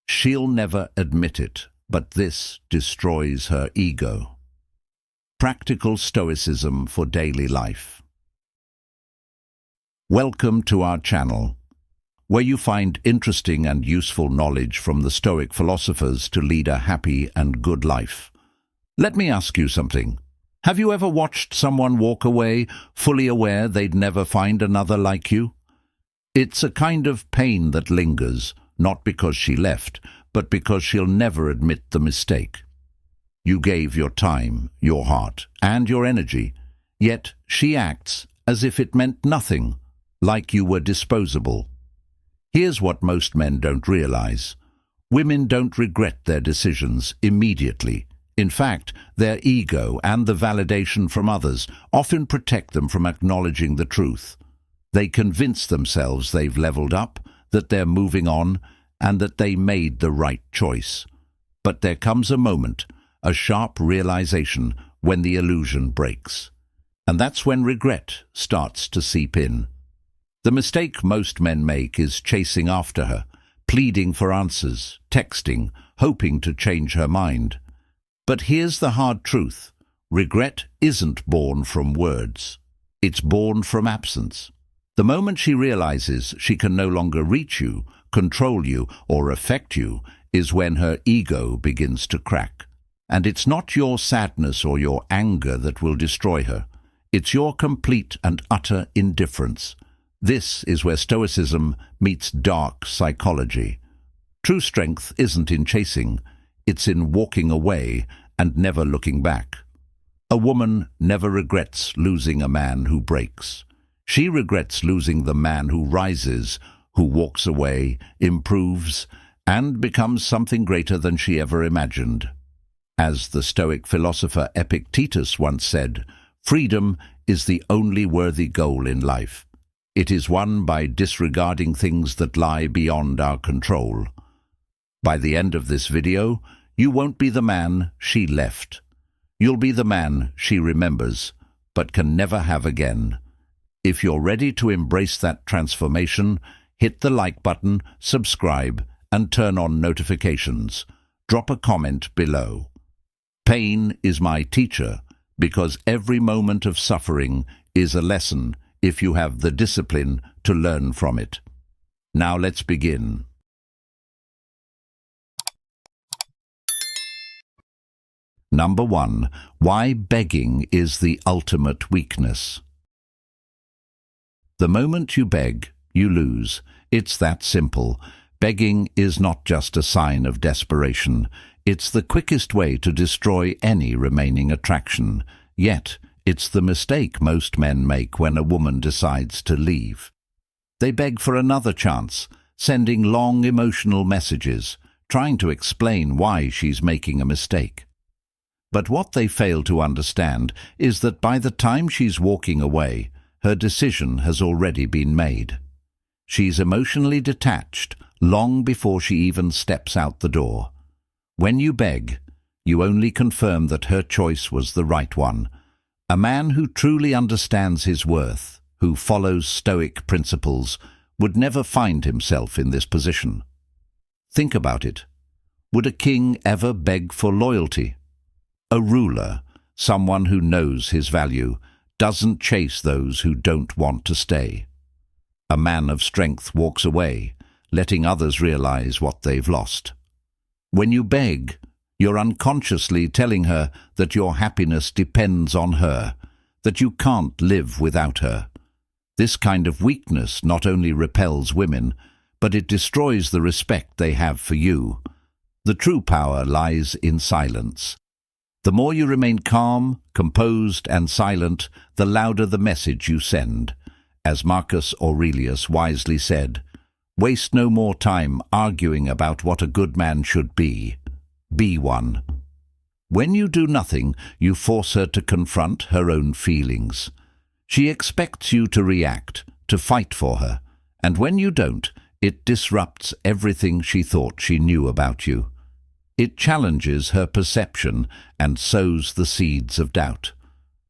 She'll never admit it, but this destroys her ego. Practical Stoicism for Daily Life. Welcome to our channel, where you find interesting and useful knowledge from the Stoic philosophers to lead a happy and good life. Let me ask you something. Have you ever watched someone walk away, fully aware they'd never find another like you? It's a kind of pain that lingers, not because she left, but because she'll never admit the mistake. You gave your time, your heart, and your energy, yet she acts as if it meant nothing, like you were disposable. Here's what most men don't realize. Women don't regret their decisions immediately. In fact, their ego and the validation from others often protect them from acknowledging the truth. They convince themselves they've leveled up, that they're moving on, and that they made the right choice. But there comes a moment, a sharp realization, when the illusion breaks. And that's when regret starts to seep in. The mistake most men make is chasing after her, pleading for answers, texting, hoping to change her mind. But here's the hard truth. Regret isn't born from words. It's born from absence. The moment she realizes she can no longer reach you, control you, or affect you, is when her ego begins to crack. And it's not your sadness or your anger that will destroy her. It's your complete and utter indifference. This is where Stoicism meets dark psychology. True strength isn't in chasing. It's in walking away and never looking back. A woman never regrets losing a man who breaks. She regrets losing the man who rises, who walks away, improves, and becomes something greater than she ever imagined. As the Stoic philosopher Epictetus once said, freedom is the only worthy goal in life. It is won by disregarding things that lie beyond our control. By the end of this video, you won't be the man she left. You'll be the man she remembers, but can never have again. If you're ready to embrace that transformation, hit the like button, subscribe, and turn on notifications. Drop a comment below. Pain is my teacher, because every moment of suffering is a lesson if you have the discipline to learn from it. Now let's begin. Number 1. Why begging is the ultimate weakness. The moment you beg, you lose. It's that simple. Begging is not just a sign of desperation. It's the quickest way to destroy any remaining attraction. Yet, it's the mistake most men make when a woman decides to leave. They beg for another chance, sending long emotional messages, trying to explain why she's making a mistake. But what they fail to understand is that by the time she's walking away, her decision has already been made. She's emotionally detached long before she even steps out the door. When you beg, you only confirm that her choice was the right one. A man who truly understands his worth, who follows Stoic principles, would never find himself in this position. Think about it. Would a king ever beg for loyalty? A ruler, someone who knows his value, doesn't chase those who don't want to stay. A man of strength walks away, letting others realize what they've lost. When you beg, you're unconsciously telling her that your happiness depends on her, that you can't live without her. This kind of weakness not only repels women, but it destroys the respect they have for you. The true power lies in silence. The more you remain calm, composed, and silent, the louder the message you send. As Marcus Aurelius wisely said, waste no more time arguing about what a good man should be. Be one. When you do nothing, you force her to confront her own feelings. She expects you to react, to fight for her, and when you don't, it disrupts everything she thought she knew about you. It challenges her perception and sows the seeds of doubt.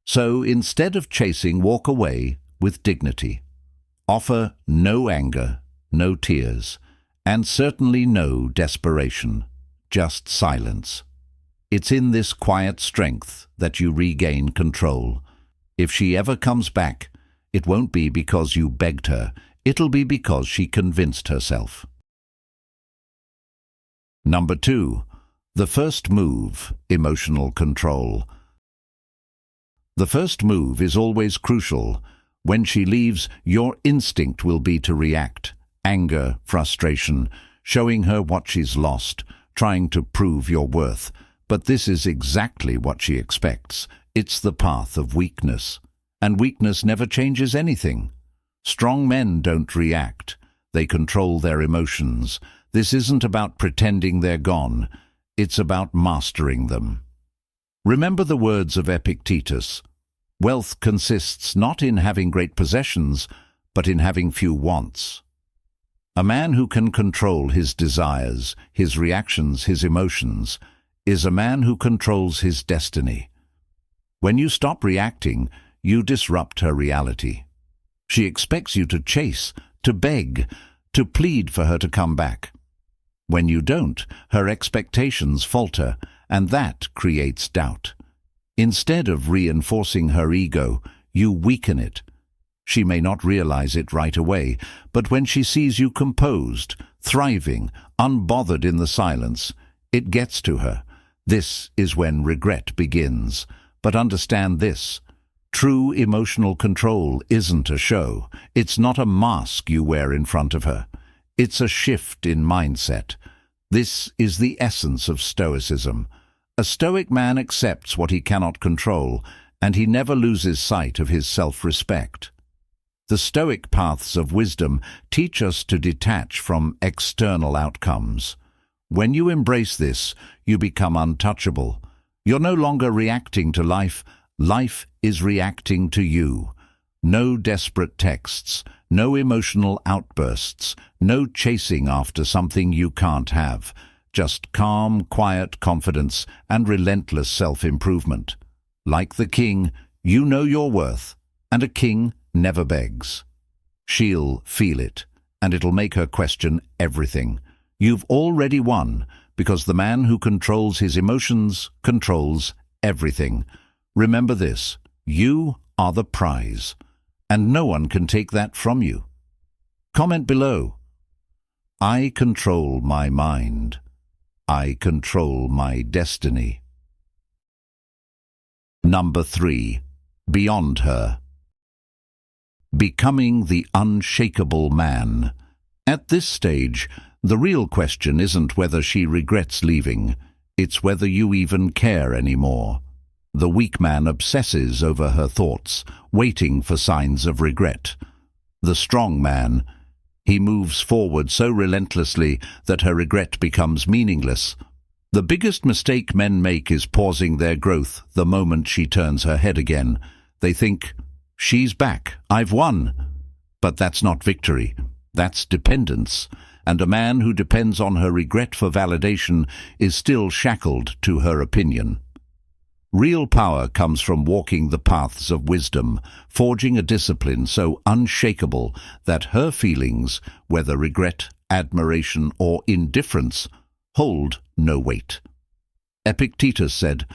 So instead of chasing, walk away with dignity. Offer no anger, no tears, And certainly no desperation, just silence. It's in this quiet strength that you regain control. If she ever comes back, it won't be because you begged her, it'll be because she convinced herself. Number 2. The first move, emotional control. The first move is always crucial. When she leaves, your instinct will be to react. Anger, frustration, showing her what she's lost, trying to prove your worth. But this is exactly what she expects. It's the path of weakness. And weakness never changes anything. Strong men don't react. They control their emotions. This isn't about pretending they're gone. It's about mastering them. Remember the words of Epictetus. Wealth consists not in having great possessions, but in having few wants. A man who can control his desires, his reactions, his emotions, is a man who controls his destiny. When you stop reacting, you disrupt her reality. She expects you to chase, to beg, to plead for her to come back. When you don't, her expectations falter, and that creates doubt. Instead of reinforcing her ego, you weaken it. She may not realize it right away, but when she sees you composed, thriving, unbothered in the silence, it gets to her. This is when regret begins. But understand this. True emotional control isn't a show. It's not a mask you wear in front of her. It's a shift in mindset. This is the essence of Stoicism. A Stoic man accepts what he cannot control, and he never loses sight of his self-respect. The Stoic paths of wisdom teach us to detach from external outcomes. When you embrace this, you become untouchable. You're no longer reacting to life. Life is reacting to you. No desperate texts, no emotional outbursts, no chasing after something you can't have. Just calm, quiet confidence and relentless self-improvement. Like the king, you know your worth, and a king never begs. She'll feel it, and it'll make her question everything. You've already won, because the man who controls his emotions controls everything. Remember this, you are the prize, and no one can take that from you. Comment below. I control my mind. I control my destiny. Number 3. Beyond her. Becoming the unshakable man. At this stage, the real question isn't whether she regrets leaving, it's whether you even care anymore. The weak man obsesses over her thoughts, waiting for signs of regret. The strong man, he moves forward so relentlessly that her regret becomes meaningless. The biggest mistake men make is pausing their growth the moment she turns her head again. They think, she's back, I've won. But that's not victory, that's dependence. And a man who depends on her regret for validation is still shackled to her opinion. Real power comes from walking the paths of wisdom, forging a discipline so unshakable that her feelings, whether regret, admiration, or indifference, hold no weight. Epictetus said,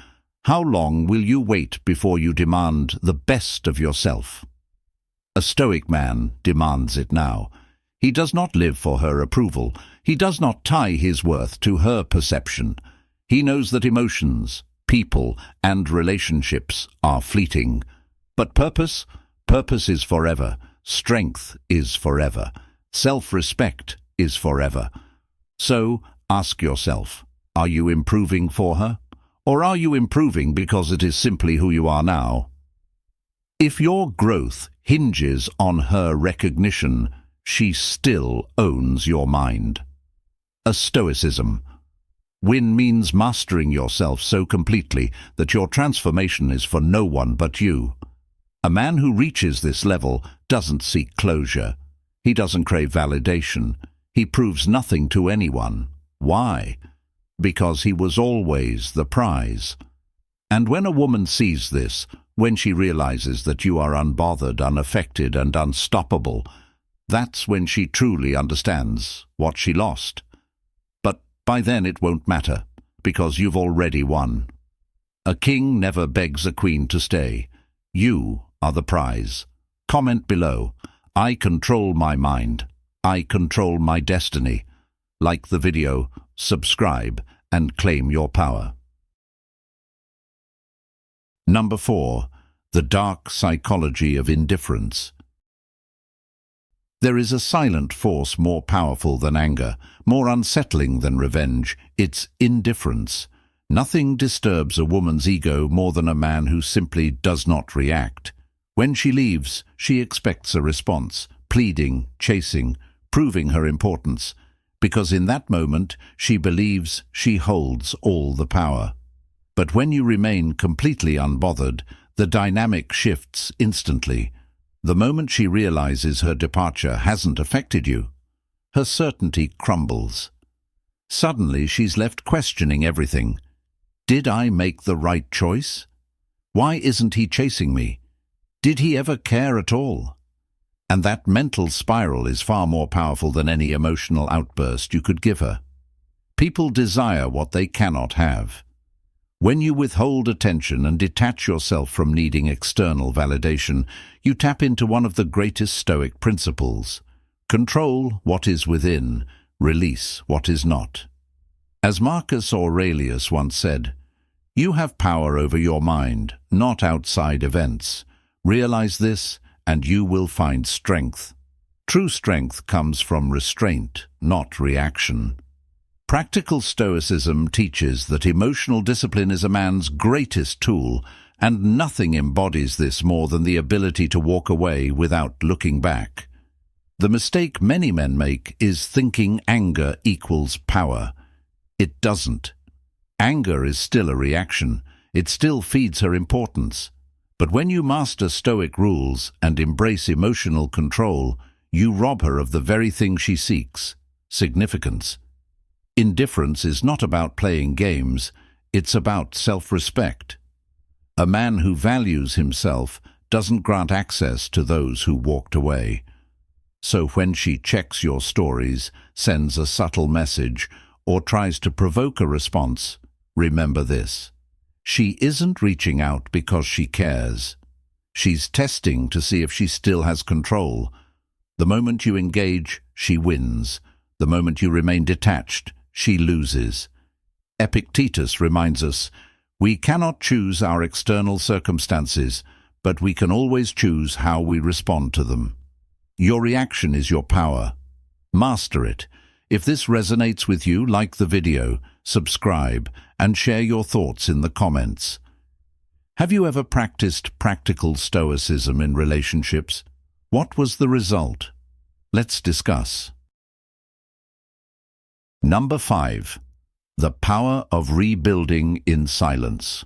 "How long will you wait before you demand the best of yourself?" A Stoic man demands it now. He does not live for her approval. He does not tie his worth to her perception. He knows that emotions, people, and relationships are fleeting. But purpose is forever. Strength is forever. Self-respect is forever. So, ask yourself, are you improving for her? Or are you improving because it is simply who you are now? If your growth hinges on her recognition, she still owns your mind. A Stoicism. Win means mastering yourself so completely that your transformation is for no one but you. A man who reaches this level doesn't seek closure. He doesn't crave validation. He proves nothing to anyone. Why? Because he was always the prize. And when a woman sees this, when she realizes that you are unbothered, unaffected, and unstoppable, That's when she truly understands what she lost. But by then it won't matter, because you've already won. A king never begs a queen to stay. You are the prize. Comment below. I control my mind. I control my destiny. Like the video, subscribe, and claim your power. Number 4. The dark psychology of indifference. There is a silent force more powerful than anger, more unsettling than revenge. It's indifference. Nothing disturbs a woman's ego more than a man who simply does not react. When she leaves, she expects a response, pleading, chasing, proving her importance, because in that moment she believes she holds all the power. But when you remain completely unbothered, the dynamic shifts instantly. The moment she realizes her departure hasn't affected you, her certainty crumbles. Suddenly she's left questioning everything. Did I make the right choice? Why isn't he chasing me? Did he ever care at all? And that mental spiral is far more powerful than any emotional outburst you could give her. People desire what they cannot have. When you withhold attention and detach yourself from needing external validation, you tap into one of the greatest Stoic principles. Control what is within, release what is not. As Marcus Aurelius once said, "You have power over your mind, not outside events. Realize this, and you will find strength." True strength comes from restraint, not reaction. Practical Stoicism teaches that emotional discipline is a man's greatest tool, and nothing embodies this more than the ability to walk away without looking back. The mistake many men make is thinking anger equals power. It doesn't. Anger is still a reaction. It still feeds her importance. But when you master Stoic rules and embrace emotional control, you rob her of the very thing she seeks: significance. Indifference is not about playing games, it's about self-respect. A man who values himself doesn't grant access to those who walked away. So when she checks your stories, sends a subtle message, or tries to provoke a response, remember this: she isn't reaching out because she cares. She's testing to see if she still has control. The moment you engage, she wins. The moment you remain detached, she loses. Epictetus reminds us, we cannot choose our external circumstances, but we can always choose how we respond to them. Your reaction is your power. Master it. If this resonates with you, like the video, subscribe, and share your thoughts in the comments. Have you ever practiced practical stoicism in relationships? What was the result? Let's discuss. Number 5. The power of rebuilding in silence.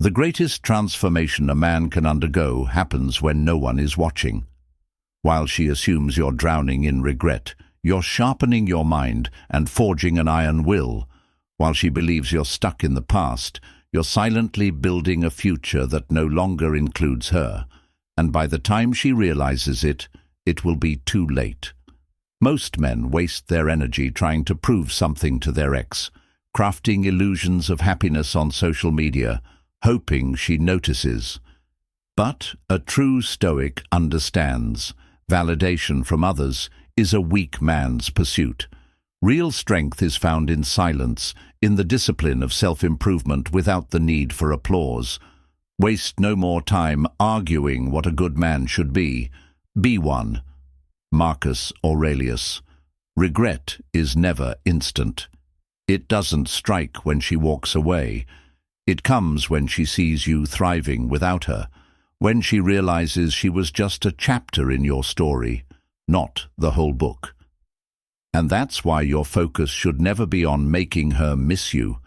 The greatest transformation a man can undergo happens when no one is watching. While she assumes you're drowning in regret, you're sharpening your mind and forging an iron will. While she believes you're stuck in the past, you're silently building a future that no longer includes her. And by the time she realizes it, it will be too late. Most men waste their energy trying to prove something to their ex, crafting illusions of happiness on social media, hoping she notices. But a true Stoic understands validation from others is a weak man's pursuit. Real strength is found in silence, in the discipline of self-improvement without the need for applause. Waste no more time arguing what a good man should be. Be one. Marcus Aurelius. Regret is never instant. It doesn't strike when she walks away. It comes when she sees you thriving without her, when she realizes she was just a chapter in your story, not the whole book. And that's why your focus should never be on making her miss you.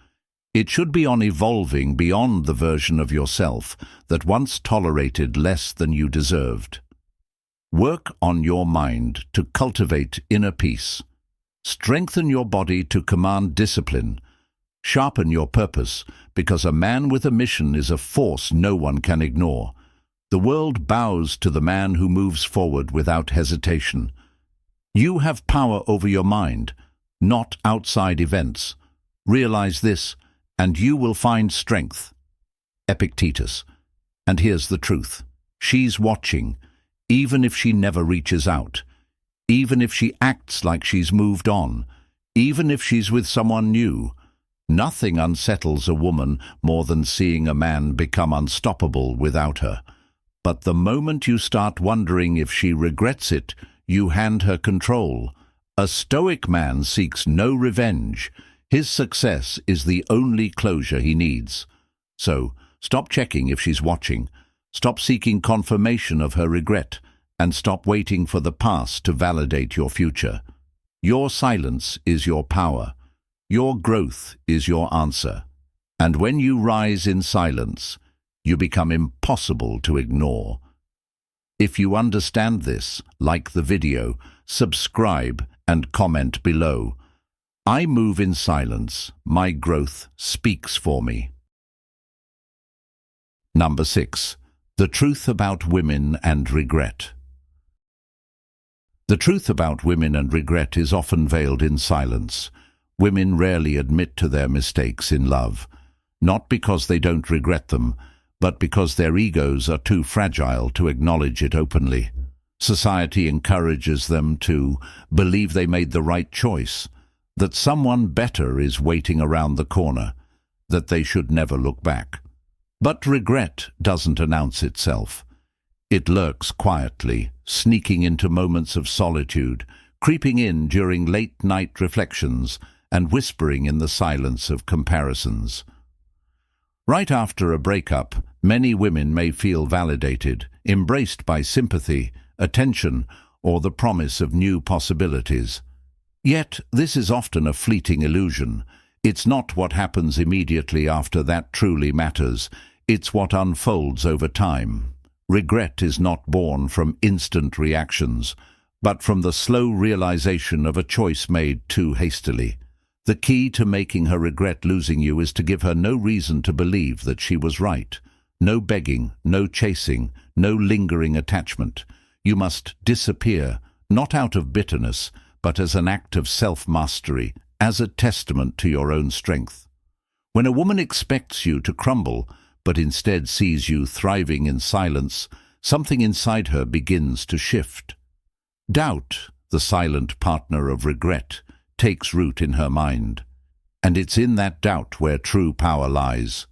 It should be on evolving beyond the version of yourself that once tolerated less than you deserved. Work on your mind to cultivate inner peace. Strengthen your body to command discipline. Sharpen your purpose, because a man with a mission is a force no one can ignore. The world bows to the man who moves forward without hesitation. You have power over your mind, not outside events. Realize this, and you will find strength. Epictetus. And here's the truth. She's watching, even if she never reaches out, even if she acts like she's moved on, even if she's with someone new. Nothing unsettles a woman more than seeing a man become unstoppable without her. But the moment you start wondering if she regrets it, you hand her control. A Stoic man seeks no revenge. His success is the only closure he needs. So, stop checking if she's watching. Stop seeking confirmation of her regret, and stop waiting for the past to validate your future. Your silence is your power. Your growth is your answer. And when you rise in silence, you become impossible to ignore. If you understand this, like the video, subscribe and comment below. I move in silence. My growth speaks for me. Number 6. The truth about women and regret. The truth about women and regret is often veiled in silence. Women rarely admit to their mistakes in love, not because they don't regret them, but because their egos are too fragile to acknowledge it openly. Society encourages them to believe they made the right choice, that someone better is waiting around the corner, that they should never look back. But regret doesn't announce itself. It lurks quietly, sneaking into moments of solitude, creeping in during late-night reflections, and whispering in the silence of comparisons. Right after a breakup, many women may feel validated, embraced by sympathy, attention, or the promise of new possibilities. Yet, this is often a fleeting illusion. It's not what happens immediately after that truly matters. It's what unfolds over time. Regret is not born from instant reactions, but from the slow realization of a choice made too hastily. The key to making her regret losing you is to give her no reason to believe that she was right. No begging, no chasing, no lingering attachment. You must disappear, not out of bitterness, but as an act of self-mastery, as a testament to your own strength. When a woman expects you to crumble, but instead sees you thriving in silence, something inside her begins to shift. Doubt, the silent partner of regret, takes root in her mind. And it's in that doubt where true power lies.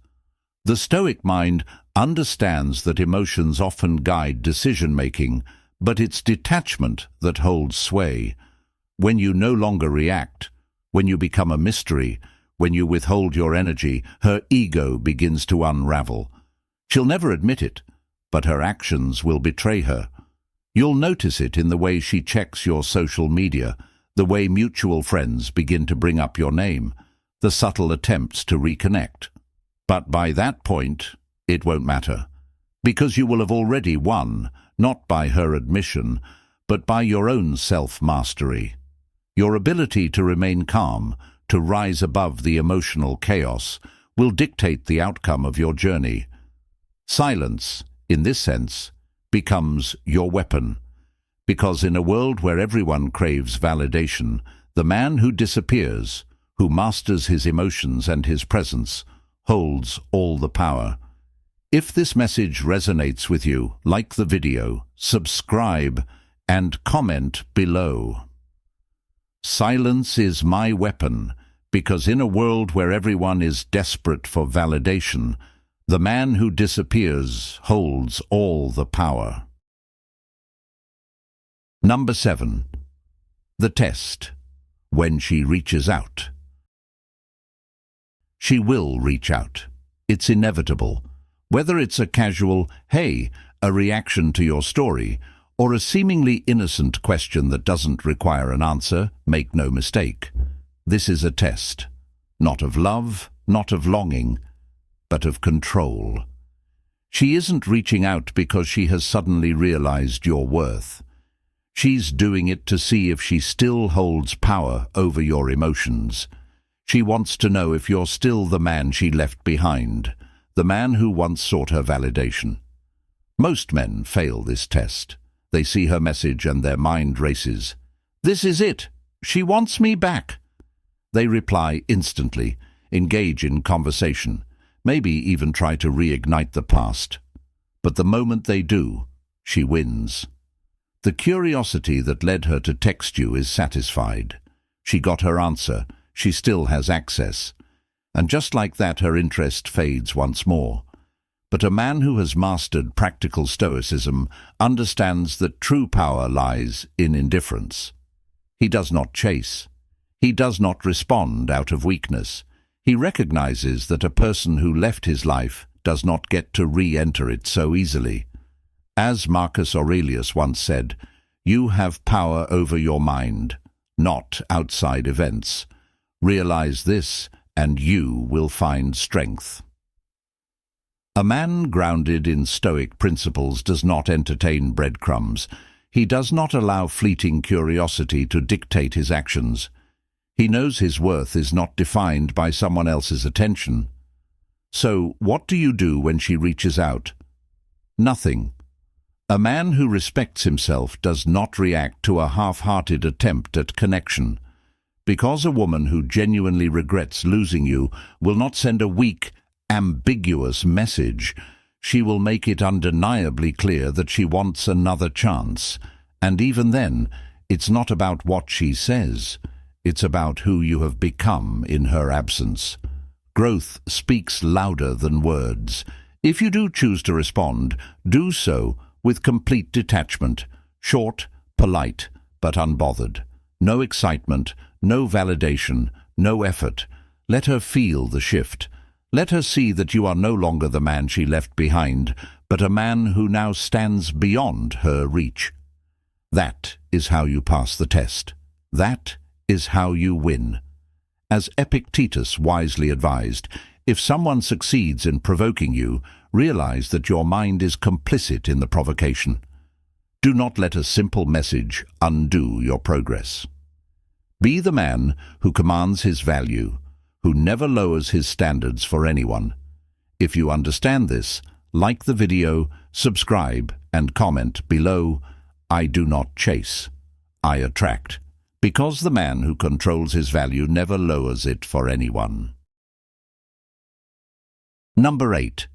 The Stoic mind understands that emotions often guide decision-making, but it's detachment that holds sway. When you no longer react, when you become a mystery, when you withhold your energy, her ego begins to unravel. She'll never admit it, but her actions will betray her. You'll notice it in the way she checks your social media, the way mutual friends begin to bring up your name, the subtle attempts to reconnect. But by that point, it won't matter, because you will have already won, not by her admission, but by your own self-mastery. Your ability to remain calm, to rise above the emotional chaos, will dictate the outcome of your journey. Silence, in this sense, becomes your weapon, because in a world where everyone craves validation, the man who disappears, who masters his emotions and his presence, holds all the power. If this message resonates with you, like the video, subscribe, and comment below. Silence is my weapon, because in a world where everyone is desperate for validation, the man who disappears holds all the power. Number 7. The test. When she reaches out. She will reach out. It's inevitable. Whether it's a casual, "Hey," a reaction to your story, or a seemingly innocent question that doesn't require an answer, make no mistake. This is a test. Not of love, not of longing, but of control. She isn't reaching out because she has suddenly realized your worth. She's doing it to see if she still holds power over your emotions. She wants to know if you're still the man she left behind, the man who once sought her validation. Most men fail this test. They see her message and their mind races. This is it. She wants me back. They reply instantly, engage in conversation, maybe even try to reignite the past. But the moment they do, she wins. The curiosity that led her to text you is satisfied. She got her answer. She still has access. And just like that, her interest fades once more. But a man who has mastered practical stoicism understands that true power lies in indifference. He does not chase. He does not respond out of weakness. He recognizes that a person who left his life does not get to re-enter it so easily. As Marcus Aurelius once said, "You have power over your mind, not outside events. Realize this, and you will find strength." A man grounded in Stoic principles does not entertain breadcrumbs. He does not allow fleeting curiosity to dictate his actions. He knows his worth is not defined by someone else's attention. So, what do you do when she reaches out? Nothing. A man who respects himself does not react to a half-hearted attempt at connection. Because a woman who genuinely regrets losing you will not send a weak, ambiguous message. She will make it undeniably clear that she wants another chance. And even then, it's not about what she says. It's about who you have become in her absence. Growth speaks louder than words. If you do choose to respond, do so with complete detachment, short, polite, but unbothered. No excitement, no validation, no effort. Let her feel the shift. Let her see that you are no longer the man she left behind, but a man who now stands beyond her reach. That is how you pass the test. That is how you win. As Epictetus wisely advised, if someone succeeds in provoking you, realize that your mind is complicit in the provocation. Do not let a simple message undo your progress. Be the man who commands his value, who never lowers his standards for anyone. If you understand this, like the video, subscribe, and comment below, "I do not chase, I attract," because the man who controls his value never lowers it for anyone. Number 8.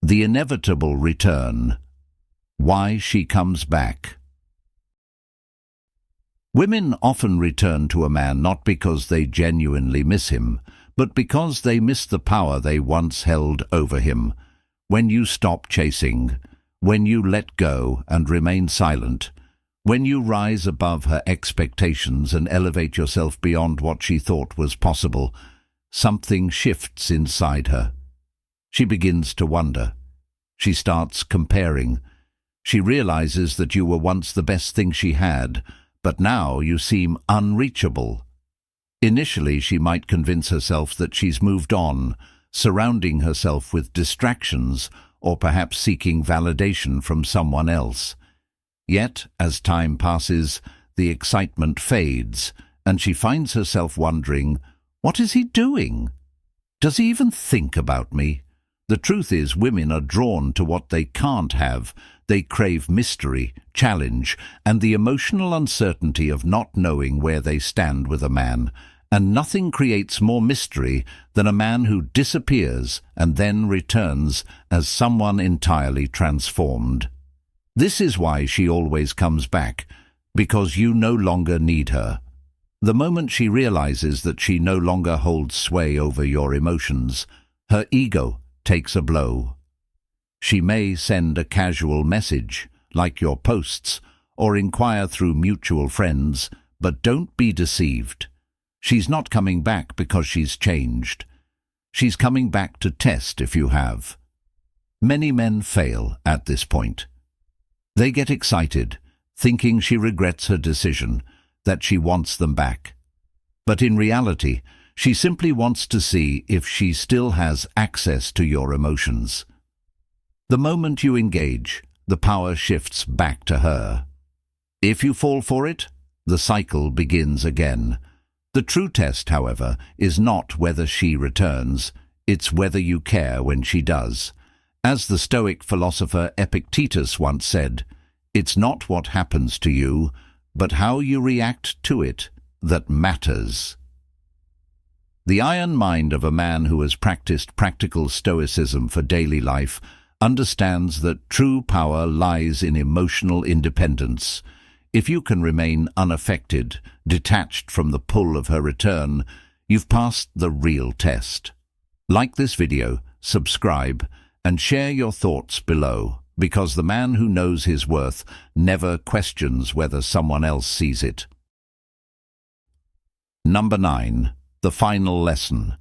The inevitable return. Why she comes back. Women often return to a man not because they genuinely miss him, but because they miss the power they once held over him. When you stop chasing, when you let go and remain silent, when you rise above her expectations and elevate yourself beyond what she thought was possible, something shifts inside her. She begins to wonder. She starts comparing. She realizes that you were once the best thing she had, but now you seem unreachable. Initially, she might convince herself that she's moved on, surrounding herself with distractions or perhaps seeking validation from someone else. Yet, as time passes, the excitement fades, and she finds herself wondering, what is he doing? Does he even think about me? The truth is, women are drawn to what they can't have. They crave mystery, challenge, and the emotional uncertainty of not knowing where they stand with a man. And nothing creates more mystery than a man who disappears and then returns as someone entirely transformed. This is why she always comes back, because you no longer need her. The moment she realizes that she no longer holds sway over your emotions, her ego takes a blow. She may send a casual message, like your posts, or inquire through mutual friends, but don't be deceived. She's not coming back because she's changed. She's coming back to test if you have. Many men fail at this point. They get excited, thinking she regrets her decision, that she wants them back. But in reality, she simply wants to see if she still has access to your emotions. The moment you engage, the power shifts back to her. If you fall for it, the cycle begins again. The true test, however, is not whether she returns, it's whether you care when she does. As the Stoic philosopher Epictetus once said, "It's not what happens to you, but how you react to it that matters." The iron mind of a man who has practiced practical stoicism for daily life understands that true power lies in emotional independence. If you can remain unaffected, detached from the pull of her return, you've passed the real test. Like this video, subscribe, and share your thoughts below, because the man who knows his worth never questions whether someone else sees it. Number 9. The final lesson.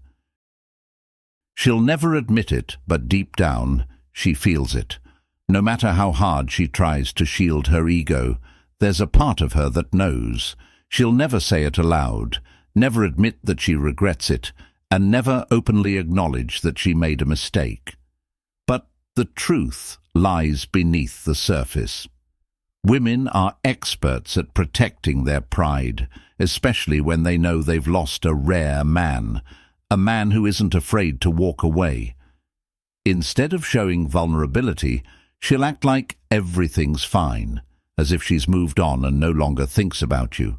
She'll never admit it, but deep down, she feels it. No matter how hard she tries to shield her ego, there's a part of her that knows. She'll never say it aloud, never admit that she regrets it, and never openly acknowledge that she made a mistake. But the truth lies beneath the surface. Women are experts at protecting their pride, especially when they know they've lost a rare man, a man who isn't afraid to walk away. Instead of showing vulnerability, she'll act like everything's fine, as if she's moved on and no longer thinks about you.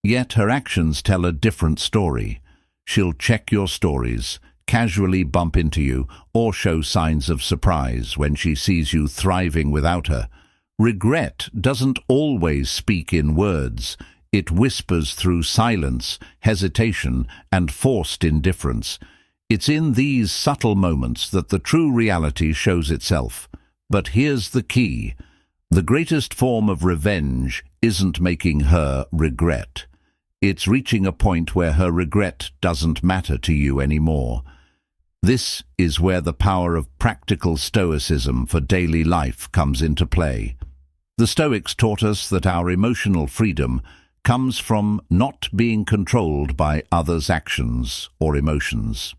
Yet her actions tell a different story. She'll check your stories, casually bump into you, or show signs of surprise when she sees you thriving without her. Regret doesn't always speak in words. It whispers through silence, hesitation, and forced indifference. It's in these subtle moments that the true reality shows itself. But here's the key. The greatest form of revenge isn't making her regret. It's reaching a point where her regret doesn't matter to you anymore. This is where the power of practical stoicism for daily life comes into play. The Stoics taught us that our emotional freedom comes from not being controlled by others' actions or emotions.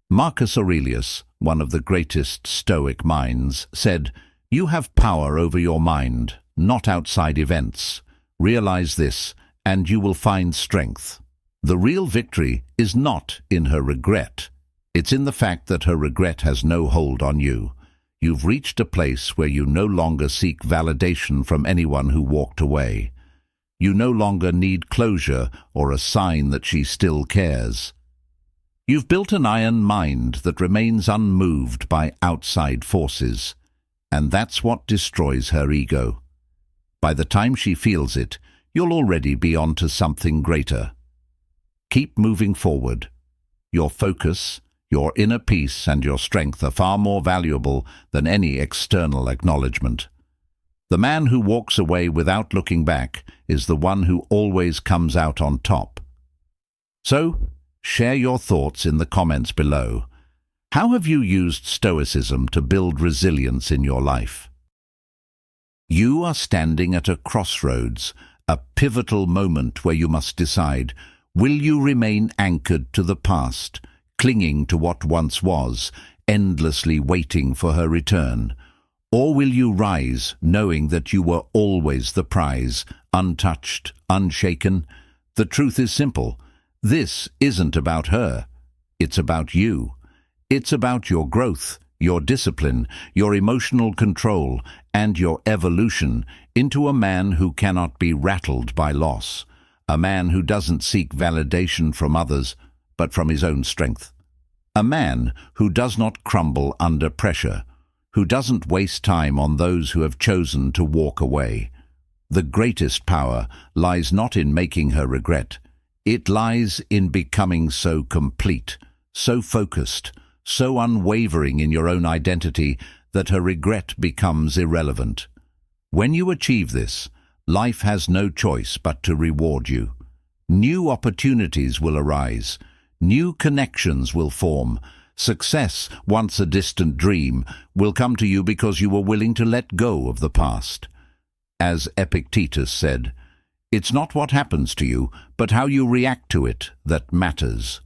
Marcus Aurelius, one of the greatest Stoic minds, said, "You have power over your mind, not outside events. Realize this, and you will find strength." The real victory is not in her regret. It's in the fact that her regret has no hold on you. You've reached a place where you no longer seek validation from anyone who walked away. You no longer need closure or a sign that she still cares. You've built an iron mind that remains unmoved by outside forces, and that's what destroys her ego. By the time she feels it, you'll already be on to something greater. Keep moving forward. Your focus, your inner peace, and your strength are far more valuable than any external acknowledgement. The man who walks away without looking back is the one who always comes out on top. So, share your thoughts in the comments below. How have you used Stoicism to build resilience in your life? You are standing at a crossroads, a pivotal moment where you must decide, will you remain anchored to the past, clinging to what once was, endlessly waiting for her return? Or will you rise, knowing that you were always the prize, untouched, unshaken? The truth is simple. This isn't about her. It's about you. It's about your growth, your discipline, your emotional control, and your evolution into a man who cannot be rattled by loss, a man who doesn't seek validation from others, but from his own strength, a man who does not crumble under pressure, who doesn't waste time on those who have chosen to walk away. The greatest power lies not in making her regret. It lies in becoming so complete, so focused, so unwavering in your own identity that her regret becomes irrelevant. When you achieve this, life has no choice but to reward you. New opportunities will arise. New connections will form. Success, once a distant dream, will come to you because you were willing to let go of the past. As Epictetus said, "It's not what happens to you, but how you react to it that matters."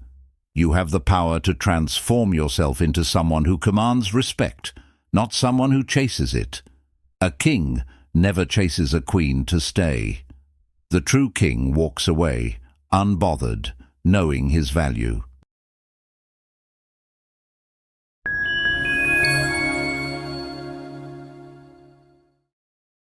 You have the power to transform yourself into someone who commands respect, not someone who chases it. A king never chases a queen to stay. The true king walks away, unbothered, knowing his value.